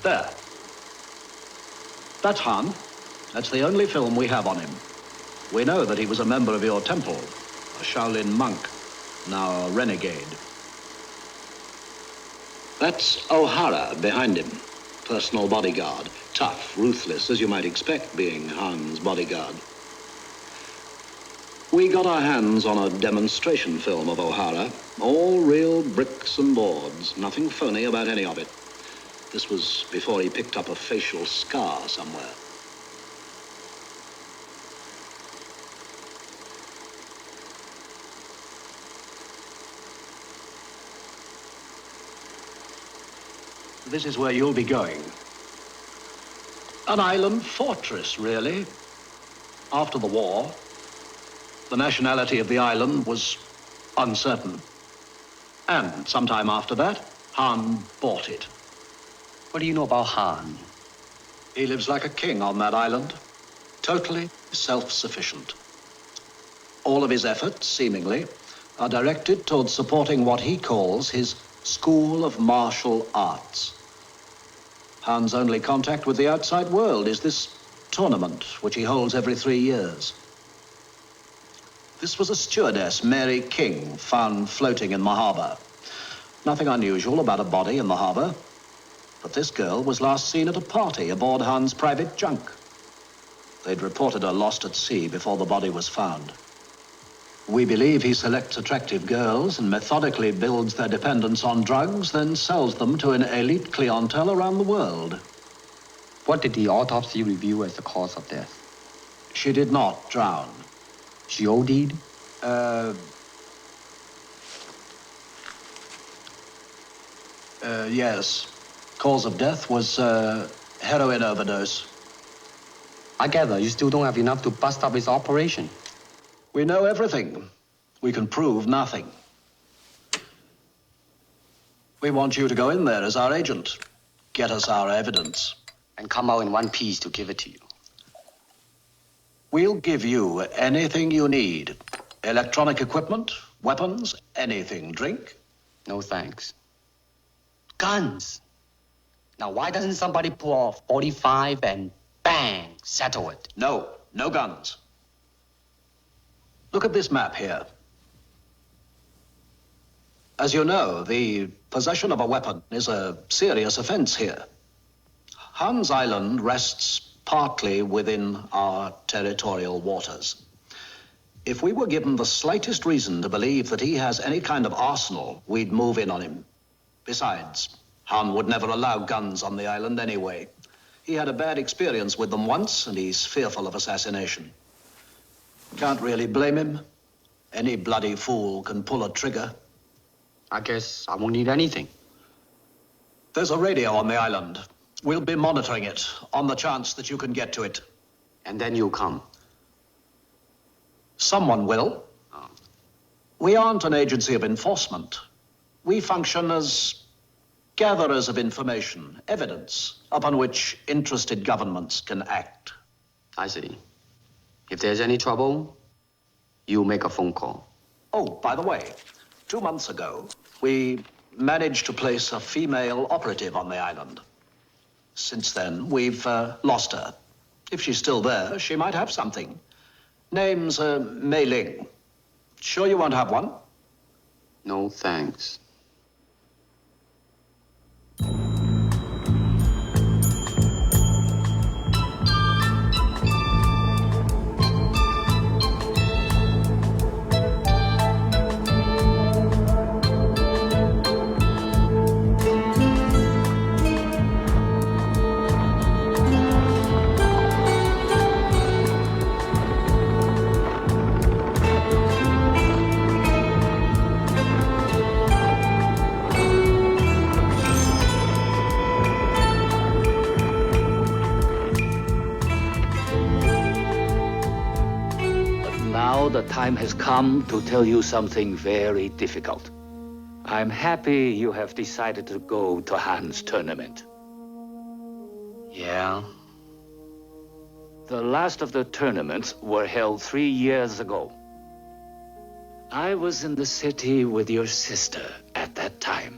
There. That's Han. That's the only film we have on him. We know that he was a member of your temple, a Shaolin monk, now a renegade. That's O'Hara behind him, personal bodyguard. Tough, ruthless, as you might expect, being Han's bodyguard. We got our hands on a demonstration film of O'Hara, all real bricks and boards, nothing phony about any of it. This was before he picked up a facial scar somewhere. This is where you'll be going. An island fortress, really. After the war, the nationality of the island was uncertain. And sometime after that, Han bought it. What do you know about Han? He lives like a king on that island, totally self-sufficient. All of his efforts, seemingly, are directed towards supporting what he calls his School of Martial Arts. Han's only contact with the outside world is this tournament, which he holds every 3 years. This was a stewardess, Mary King, found floating in the harbor. Nothing unusual about a body in the harbor, but this girl was last seen at a party aboard Han's private junk. They'd reported her lost at sea before the body was found. We believe he selects attractive girls and methodically builds their dependence on drugs, then sells them to an elite clientele around the world. What did the autopsy reveal as the cause of death? She did not drown. She OD'd? Yes. Cause of death was heroin overdose. I gather you still don't have enough to bust up his operation. We know everything. We can prove nothing. We want you to go in there as our agent. Get us our evidence. And come out in one piece to give it to you. We'll give you anything you need. Electronic equipment, weapons, anything. Drink? No thanks. Guns. Now, why doesn't somebody pull off 45 and bang, settle it? No, no guns. Look at this map here. As you know, the possession of a weapon is a serious offense here. Han's Island rests partly within our territorial waters. If we were given the slightest reason to believe that he has any kind of arsenal, we'd move in on him. Besides, Han would never allow guns on the island anyway. He had a bad experience with them once, and he's fearful of assassination. Can't really blame him. Any bloody fool can pull a trigger. I guess I won't need anything. There's a radio on the island. We'll be monitoring it on the chance that you can get to it. And then you'll come. Someone will. Oh. We aren't an agency of enforcement. We function as gatherers of information, evidence, upon which interested governments can act. I see. If there's any trouble, you make a phone call. Oh, by the way, 2 months ago, we managed to place a female operative on the island. Since then, we've lost her. If she's still there, she might have something. Name's Mei Ling. Sure you won't have one? No, thanks. Now the time has come to tell you something very difficult. I'm happy you have decided to go to Han's tournament. Yeah? The last of the tournaments were held 3 years ago. I was in the city with your sister at that time.